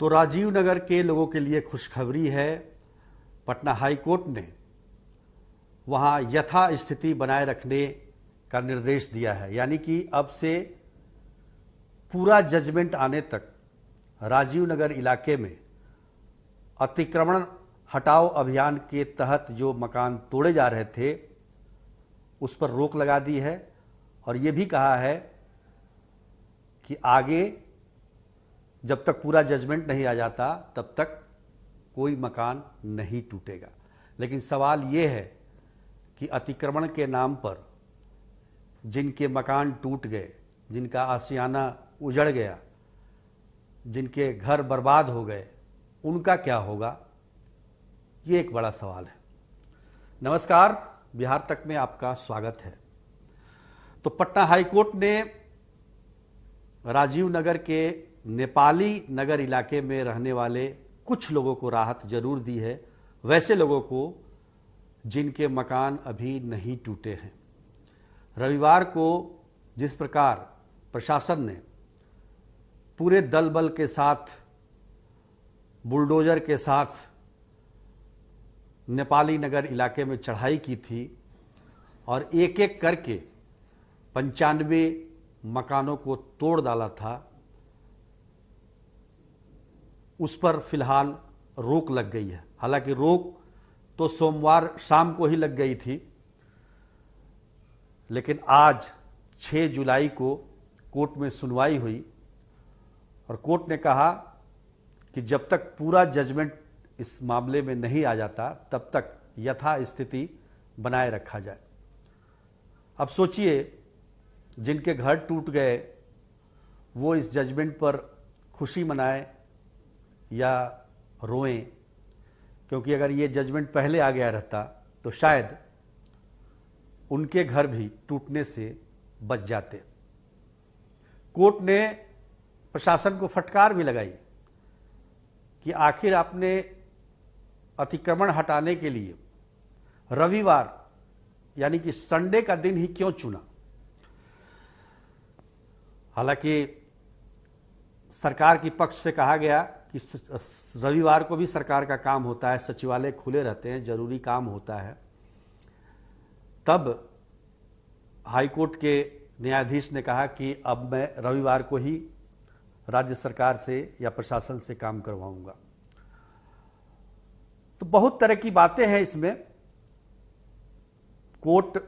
तो राजीव नगर के लोगों के लिए खुशखबरी है। पटना हाई कोर्ट ने वहां यथा स्थिति बनाए रखने का निर्देश दिया है, यानी कि अब से पूरा जजमेंट आने तक राजीव नगर इलाके में अतिक्रमण हटाओ अभियान के तहत जो मकान तोड़े जा रहे थे उस पर रोक लगा दी है और ये भी कहा है कि आगे जब तक पूरा जजमेंट नहीं आ जाता तब तक कोई मकान नहीं टूटेगा। लेकिन सवाल ये है कि अतिक्रमण के नाम पर जिनके मकान टूट गए, जिनका आशियाना उजड़ गया, जिनके घर बर्बाद हो गए, उनका क्या होगा, ये एक बड़ा सवाल है। नमस्कार, बिहार तक में आपका स्वागत है। तो पटना हाई कोर्ट ने राजीव नगर के नेपाली नगर इलाके में रहने वाले कुछ लोगों को राहत जरूर दी है, वैसे लोगों को जिनके मकान अभी नहीं टूटे हैं। रविवार को जिस प्रकार प्रशासन ने पूरे दल बल के साथ, बुलडोजर के साथ नेपाली नगर इलाके में चढ़ाई की थी और एक एक करके 95 मकानों को तोड़ डाला था, उस पर फिलहाल रोक लग गई है। हालांकि रोक तो सोमवार शाम को ही लग गई थी, लेकिन आज 6 जुलाई को कोर्ट में सुनवाई हुई और कोर्ट ने कहा कि जब तक पूरा जजमेंट इस मामले में नहीं आ जाता तब तक यथा स्थिति बनाए रखा जाए। अब सोचिए, जिनके घर टूट गए वो इस जजमेंट पर खुशी मनाएं या रोएं, क्योंकि अगर ये जजमेंट पहले आ गया रहता तो शायद उनके घर भी टूटने से बच जाते। कोर्ट ने प्रशासन को फटकार भी लगाई कि आखिर आपने अतिक्रमण हटाने के लिए रविवार यानी कि संडे का दिन ही क्यों चुना। हालांकि सरकार की पक्ष से कहा गया कि रविवार को भी सरकार का काम होता है, सचिवालय खुले रहते हैं, जरूरी काम होता है। तब हाईकोर्ट के न्यायाधीश ने कहा कि अब मैं रविवार को ही राज्य सरकार से या प्रशासन से काम करवाऊंगा। तो बहुत तरह की बातें हैं इसमें। कोर्ट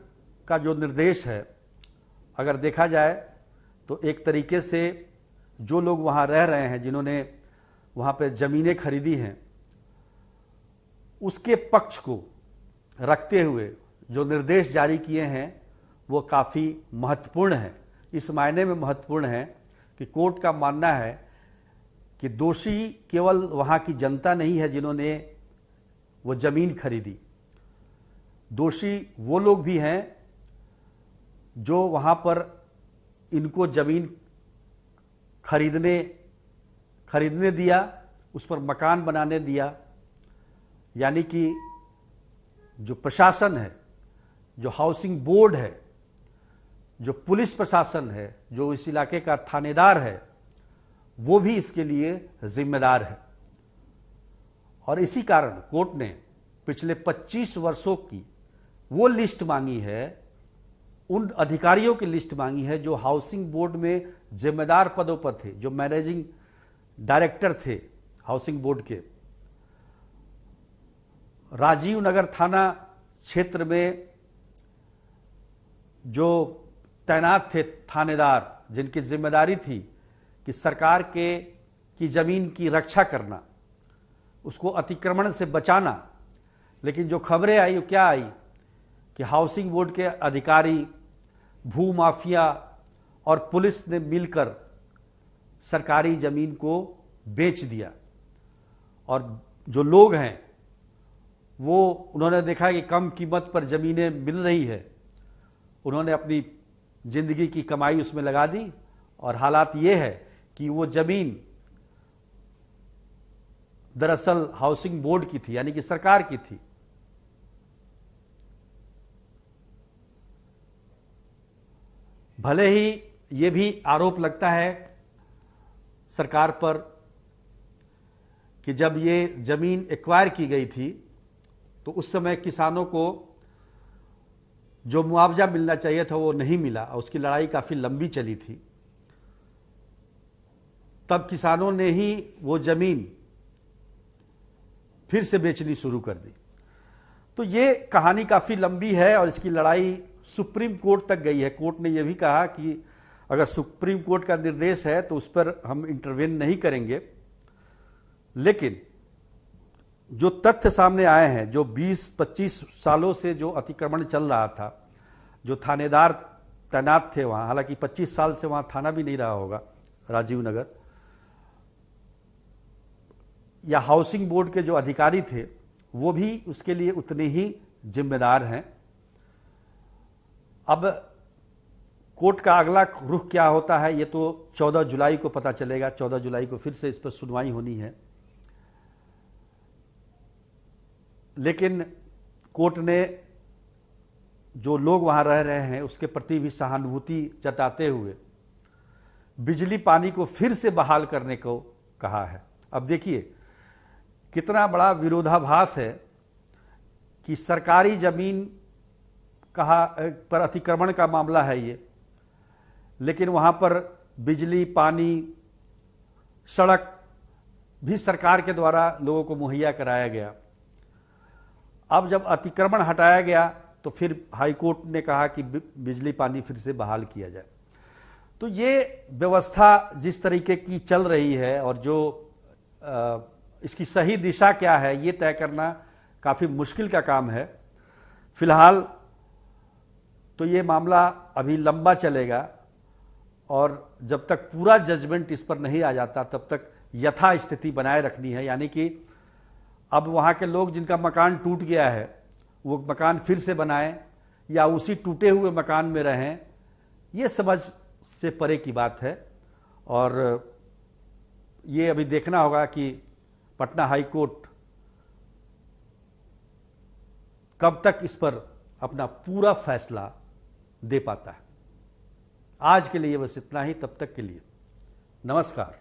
का जो निर्देश है, अगर देखा जाए तो एक तरीके से जो लोग वहां रह रहे हैं, जिन्होंने वहां पर जमीनें खरीदी हैं, उसके पक्ष को रखते हुए जो निर्देश जारी किए हैं वो काफ़ी महत्वपूर्ण है। इस मायने में महत्वपूर्ण है कि कोर्ट का मानना है कि दोषी केवल वहाँ की जनता नहीं है जिन्होंने वो ज़मीन खरीदी, दोषी वो लोग भी हैं जो वहाँ पर इनको ज़मीन खरीदने दिया, उस पर मकान बनाने दिया। यानी कि जो प्रशासन है, जो हाउसिंग बोर्ड है, जो पुलिस प्रशासन है, जो इस इलाके का थानेदार है, वो भी इसके लिए जिम्मेदार है। और इसी कारण कोर्ट ने पिछले 25 वर्षों की वो लिस्ट मांगी है, उन अधिकारियों की लिस्ट मांगी है जो हाउसिंग बोर्ड में जिम्मेदार पदों पर थे, जो मैनेजिंग डायरेक्टर थे हाउसिंग बोर्ड के। राजीव नगर थाना क्षेत्र में जो तैनात थे थानेदार, जिनकी जिम्मेदारी थी कि सरकार की जमीन की रक्षा करना, उसको अतिक्रमण से बचाना। लेकिन जो खबरें आई वो क्या आई कि हाउसिंग बोर्ड के अधिकारी, भूमाफिया और पुलिस ने मिलकर सरकारी जमीन को बेच दिया। और जो लोग हैं वो उन्होंने देखा कि कम कीमत पर ज़मीनें मिल रही है, उन्होंने अपनी ज़िंदगी की कमाई उसमें लगा दी और हालात ये है कि वो ज़मीन दरअसल हाउसिंग बोर्ड की थी, यानी कि सरकार की थी। भले ही ये भी आरोप लगता है सरकार पर कि जब ये जमीन एक्वायर की गई थी तो उस समय किसानों को जो मुआवजा मिलना चाहिए था वो नहीं मिला और उसकी लड़ाई काफ़ी लंबी चली थी। तब किसानों ने ही वो जमीन फिर से बेचनी शुरू कर दी। तो ये कहानी काफ़ी लंबी है और इसकी लड़ाई सुप्रीम कोर्ट तक गई है। कोर्ट ने यह भी कहा कि अगर सुप्रीम कोर्ट का निर्देश है तो उस पर हम इंटरवेन नहीं करेंगे, लेकिन जो तथ्य सामने आए हैं, जो 20-25 सालों से जो अतिक्रमण चल रहा था, जो थानेदार तैनात थे वहाँ, हालांकि 25 साल से वहाँ थाना भी नहीं रहा होगा राजीव नगर, या हाउसिंग बोर्ड के जो अधिकारी थे वो भी उसके लिए उतने ही जिम्मेदार हैं। अब कोर्ट का अगला रुख क्या होता है ये तो 14 जुलाई को पता चलेगा। 14 जुलाई को फिर से इस पर सुनवाई होनी है, लेकिन कोर्ट ने जो लोग वहां रह रहे हैं उसके प्रति भी सहानुभूति जताते हुए बिजली पानी को फिर से बहाल करने को कहा है। अब देखिए कितना बड़ा विरोधाभास है कि सरकारी जमीन कहा पर अतिक्रमण का मामला है ये, लेकिन वहां पर बिजली, पानी, सड़क भी सरकार के द्वारा लोगों को मुहैया कराया गया। अब जब अतिक्रमण हटाया गया तो फिर हाई कोर्ट ने कहा कि बिजली पानी फिर से बहाल किया जाए। तो ये व्यवस्था जिस तरीके की चल रही है और जो इसकी सही दिशा क्या है ये तय करना काफ़ी मुश्किल का काम है। फिलहाल तो ये मामला अभी लंबा चलेगा और जब तक पूरा जजमेंट इस पर नहीं आ जाता तब तक यथा स्थिति बनाए रखनी है, यानी कि अब वहाँ के लोग जिनका मकान टूट गया है वो मकान फिर से बनाएं या उसी टूटे हुए मकान में रहें, ये समझ से परे की बात है। और ये अभी देखना होगा कि पटना हाई कोर्ट कब तक इस पर अपना पूरा फैसला दे पाता है। आज के लिए बस इतना ही, तब तक के लिए नमस्कार।